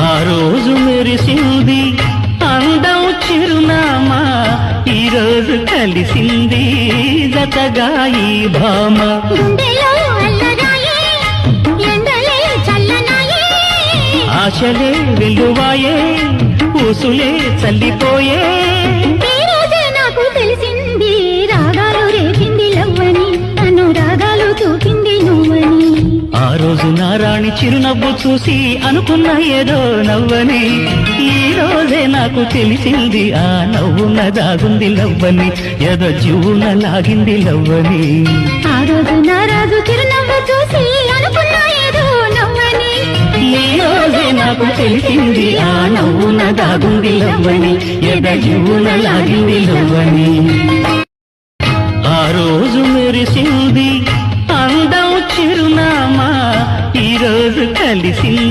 ఆ రోజు మెరిసింది అందం చిరునామా, ఈరోజు కలిసింది జతగా ఈ భామ. ఆశలే వెల్లువాయే, ఊసులే చల్లిపోయే. నాకు తెలిసింది రాగాలు రేపింది లవ్వని, అనురాగాలు చూపింది నువ్వని. ఆ రోజు నారాణి చిరునవ్వు చూసి అనుకున్న ఏదో నవ్వని, ఈ రోజే నాకు తెలిసింది ఆ నవ్వున దాగుంది లవ్వని, ఏదో జీవున లాగింది లవ్వని. ఆ రోజు నారాజు చిరునవ్వు చూసి అనుకున్న ఏదో నవ్వని, ఈ రోజే నాకు తెలిసింది ఆ నవ్వున దాగుంది లవ్వని, ఏదో జీవున లాగింది లవ్వని. ఆ రోజు మెరిసింది అందం చిరునామా, ఈరోజు కలిసింది